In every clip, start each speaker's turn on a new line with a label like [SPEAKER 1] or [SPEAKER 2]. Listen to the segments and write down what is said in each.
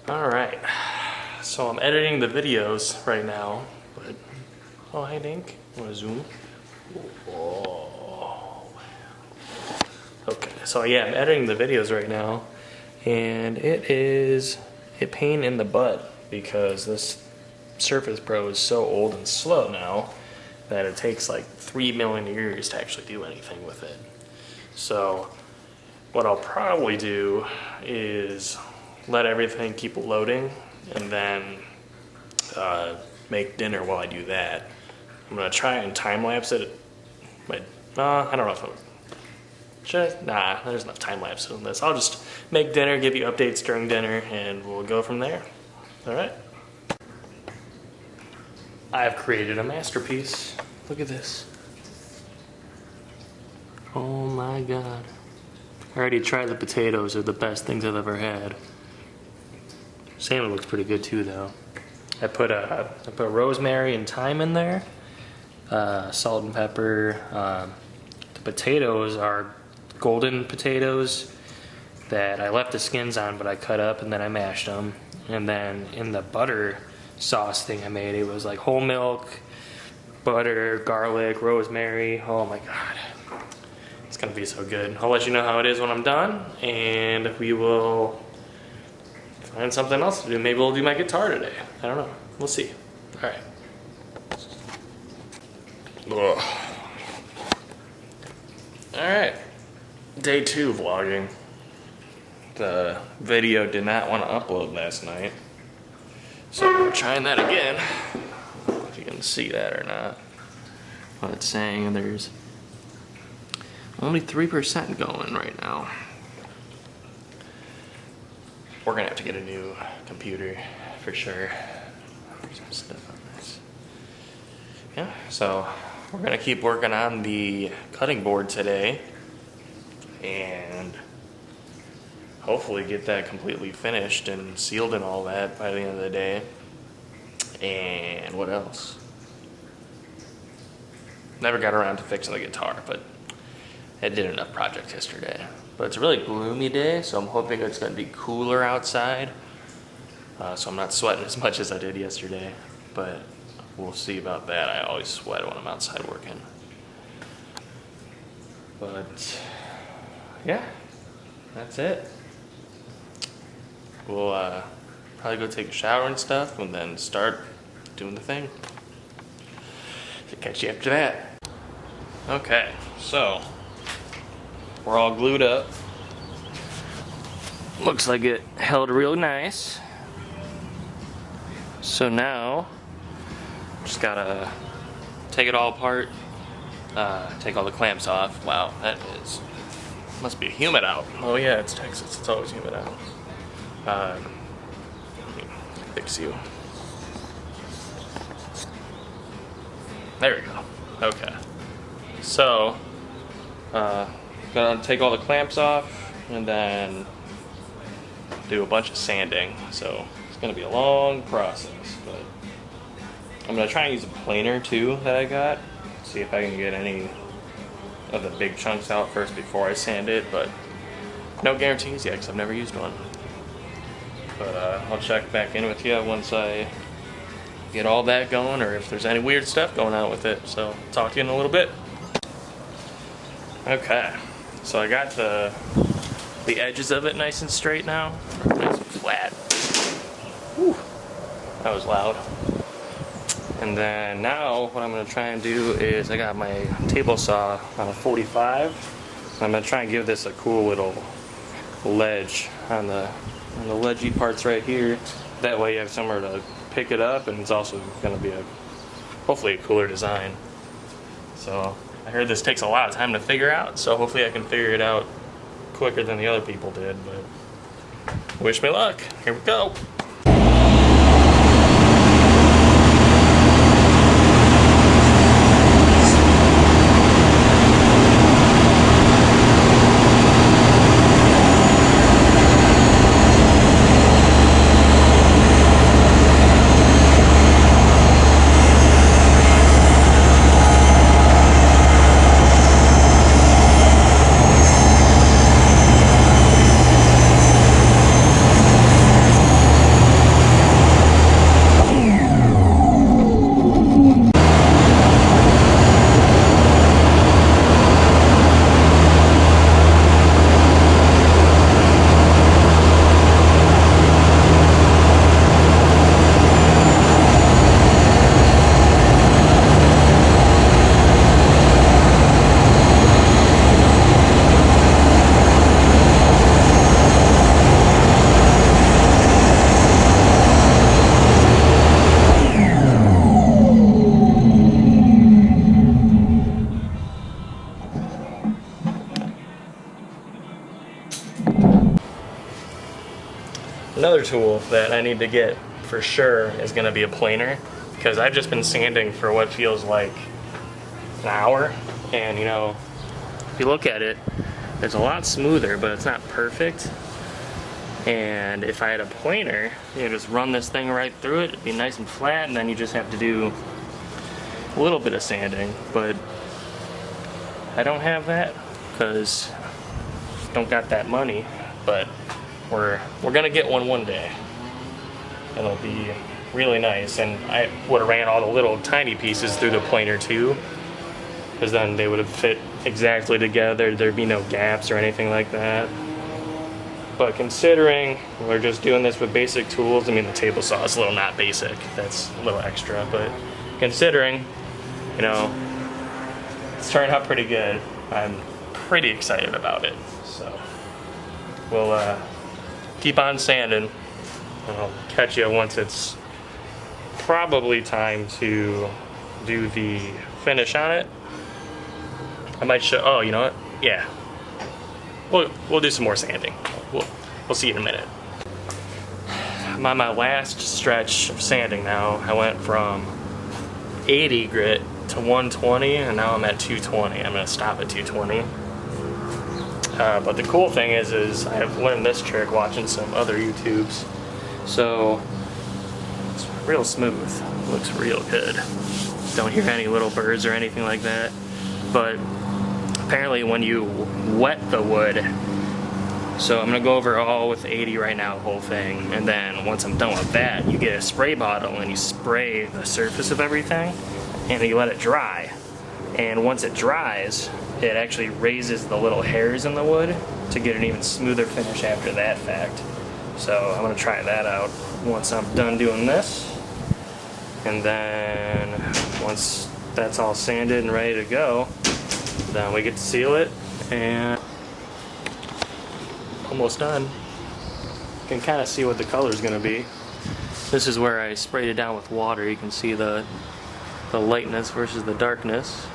[SPEAKER 1] Alright, so I'm editing the videos right now, but, oh hey Dink, you wanna zoom? Oh, okay, so yeah, I'm editing the videos right now, and it is a pain in the butt because this Surface Pro is so old and slow now that it takes like 3 million years to actually do anything with it. So what I'll probably do is let everything keep loading and then make dinner while I do that. I'm gonna try and time lapse it, but I don't know if nah, there's enough time lapse in this. I'll just make dinner, give you updates during dinner, and we'll go from there. All right. I've created a masterpiece. Look at this. Oh my God. I already tried the potatoes. They're the best things I've ever had. Salmon looks pretty good too, though. I put rosemary and thyme in there, salt and pepper. The potatoes are golden potatoes that I left the skins on, but I cut up and then I mashed them. And then in the butter sauce thing I made, it was like whole milk, butter, garlic, rosemary. Oh my God. It's gonna be so good. I'll let you know how it is when I'm done, and we will find something else to do. Maybe we'll do my guitar today. I don't know. We'll see. All right. Ugh. All right. Day 2 vlogging. The video did not want to upload last night, so we're trying that again. I don't know if you can see that or not. But it's saying there's only 3% going right now. We're gonna have to get a new computer for sure. There's some stuff on this. Yeah, so we're gonna keep working on the cutting board today and hopefully get that completely finished and sealed and all that by the end of the day. And what else? Never got around to fixing the guitar, but I did enough projects yesterday. But it's a really gloomy day, so I'm hoping it's gonna be cooler outside. So I'm not sweating as much as I did yesterday, but we'll see about that. I always sweat when I'm outside working. But yeah, that's it. We'll probably go take a shower and stuff and then start doing the thing. So catch you after that. Okay, so we're all glued up. Looks like it held real nice. So now, just gotta take it all apart, take all the clamps off. Wow, that must be humid out. Oh yeah, it's Texas, it's always humid out. Let me fix you. There we go, okay. So, gonna take all the clamps off and then do a bunch of sanding. So it's gonna be a long process, but I'm gonna try and use a planer too that I got. See if I can get any of the big chunks out first before I sand it, but no guarantees yet because I've never used one. But I'll check back in with you once I get all that going or if there's any weird stuff going on with it. So talk to you in a little bit. Okay, so I got the edges of it nice and straight now, nice and flat. Whew, that was loud. And then now what I'm gonna try and do is I got my table saw on a 45. I'm gonna try and give this a cool little ledge on the ledgy parts right here. That way you have somewhere to pick it up, and it's also gonna be hopefully a cooler design. So I heard this takes a lot of time to figure out, so hopefully I can figure it out quicker than the other people did, but wish me luck. Here we go. Another tool that I need to get for sure is going to be a planer, because I've just been sanding for what feels like an hour, and you know, if you look at it, it's a lot smoother, but it's not perfect. And if I had a planer, you know, just run this thing right through it, it'd be nice and flat, and then you just have to do a little bit of sanding. But I don't have that because I don't got that money. But we're gonna get one day. It'll be really nice, and I would have ran all the little tiny pieces through the planer too, because then they would have fit exactly together. There'd be no gaps or anything like that. But considering we're just doing this with basic tools, I mean, the table saw is a little not basic, that's a little extra, but considering, you know, it's turned out pretty good, I'm pretty excited about it. So we'll keep on sanding, and I'll catch you once it's probably time to do the finish on it. I might show, oh, you know what? Yeah. We'll do some more sanding. We'll see you in a minute. I'm on my last stretch of sanding now. I went from 80 grit to 120, and now I'm at 220. I'm gonna stop at 220. But the cool thing is I've learned this trick watching some other YouTubes. So it's real smooth. Looks real good. Don't hear any little birds or anything like that. But apparently when you wet the wood, so I'm gonna go over all with 80 right now, the whole thing, and then once I'm done with that, you get a spray bottle and you spray the surface of everything and you let it dry. And once it dries, it actually raises the little hairs in the wood to get an even smoother finish after that fact. So I'm gonna try that out once I'm done doing this. And then once that's all sanded and ready to go, then we get to seal it, and almost done. You can kind of see what the color is going to be. This is where I sprayed it down with water. You can see the lightness versus the darkness.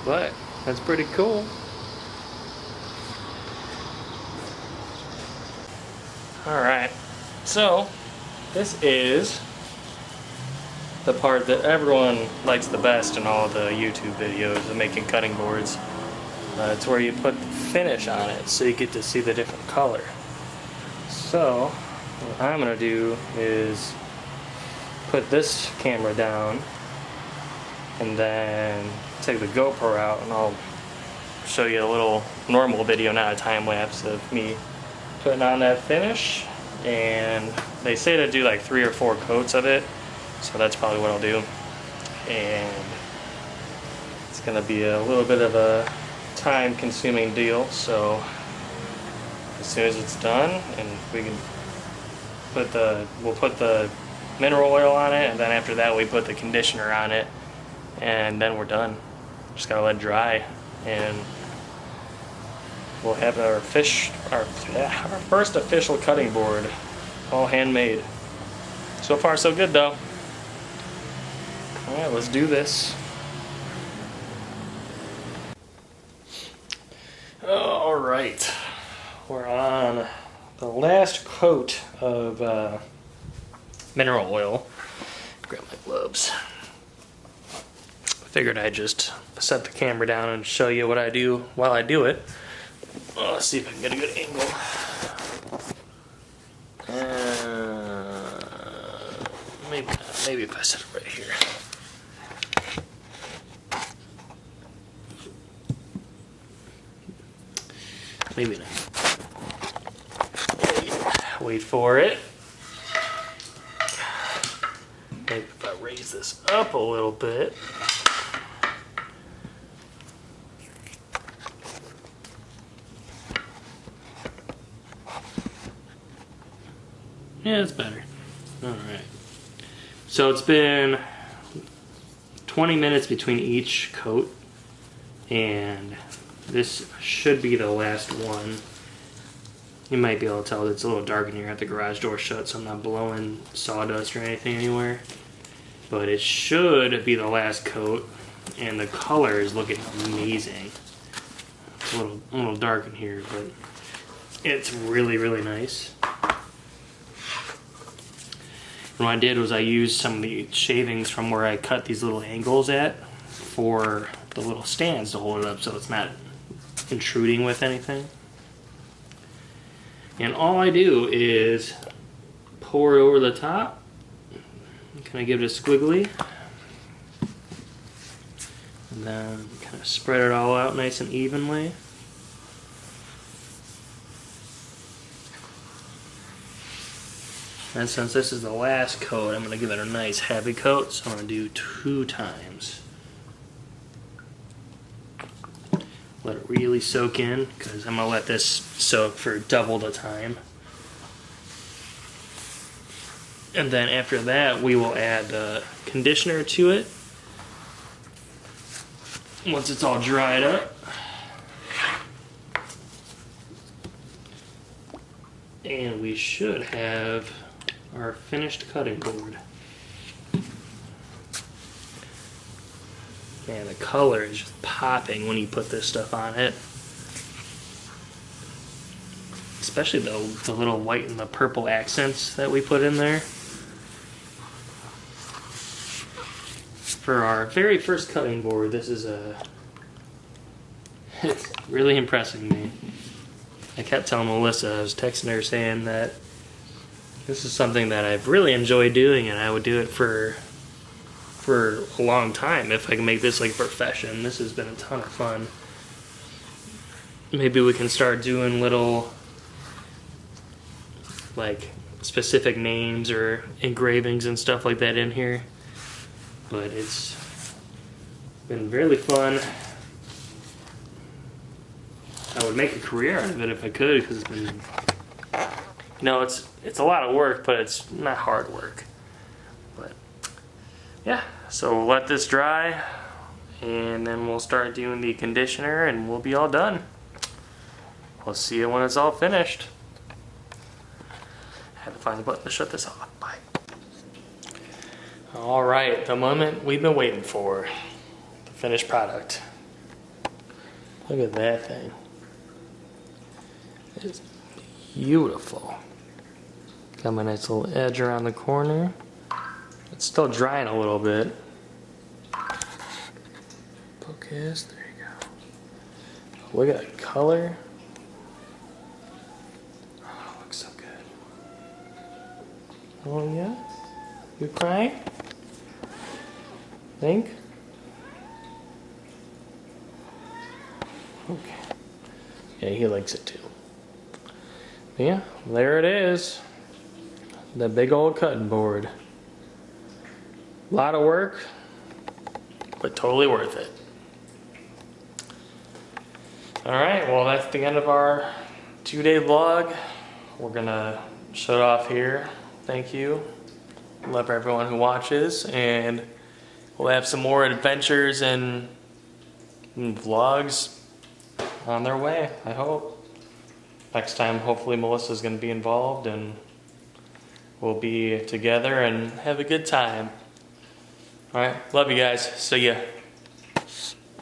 [SPEAKER 1] But that's pretty cool. Alright, so this is the part that everyone likes the best in all the YouTube videos of making cutting boards. It's where you put the finish on it so you get to see the different color. So what I'm going to do is put this camera down and then take the GoPro out, and I'll show you a little normal video, not a time lapse, of me putting on that finish. And they say to do like 3 or 4 coats of it, so that's probably what I'll do. And it's gonna be a little bit of a time consuming deal, so as soon as it's done, and we can we'll put the mineral oil on it, and then after that we put the conditioner on it, and then we're done. Just gotta let it dry, and we'll have our first official cutting board, all handmade. So far so good though. Alright, let's do this. Alright, we're on the last coat of mineral oil. Grab my gloves. Figured I'd just set the camera down and show you what I do while I do it. Let's see if I can get a good angle. Maybe if I set it right here. Maybe not. Wait for it. Maybe if I raise this up a little bit. Yeah, it's better. Alright. So it's been 20 minutes between each coat, and this should be the last one. You might be able to tell that it's a little dark in here. I have the garage door shut, so I'm not blowing sawdust or anything anywhere. But it should be the last coat, and the color is looking amazing. a little dark in here, but it's really, really nice. And what I did was I used some of the shavings from where I cut these little angles at for the little stands to hold it up so it's not intruding with anything. And all I do is pour it over the top. Kind of give it a squiggly. And then kind of spread it all out nice and evenly. And since this is the last coat, I'm going to give it a nice heavy coat, so I'm going to do 2 times. Let it really soak in, because I'm going to let this soak for double the time. And then after that, we will add the conditioner to it. Once it's all dried up. And we should have our finished cutting board. Man, the color is just popping when you put this stuff on it. Especially the little white and the purple accents that we put in there. For our very first cutting board, this is it's really impressing me. I kept telling Melissa, I was texting her saying that this is something that I've really enjoyed doing, and I would do it for a long time if I can make this like a profession. This has been a ton of fun. Maybe we can start doing little like specific names or engravings and stuff like that in here. But it's been really fun. I would make a career out of it if I could, because it's been, you know, it's a lot of work, but it's not hard work. But yeah, so we'll let this dry, and then we'll start doing the conditioner, and we'll be all done. We'll see you when it's all finished. I had to find the button to shut this off. Bye. All right, the moment we've been waiting for, the finished product. Look at that thing. It's beautiful. Got my nice little edge around the corner. It's still drying a little bit. Focus, there you go. Look at that color. Oh, looks so good. Oh yeah? You crying? Think? Okay. Yeah, he likes it too. But yeah, there it is. The big old cutting board. A lot of work, but totally worth it. Alright, well that's the end of our 2-day vlog. We're gonna shut off here. Thank you. Love everyone who watches, and we'll have some more adventures and vlogs on their way, I hope. Next time, hopefully Melissa's going to be involved, and we'll be together and have a good time. Alright, love you guys. See ya.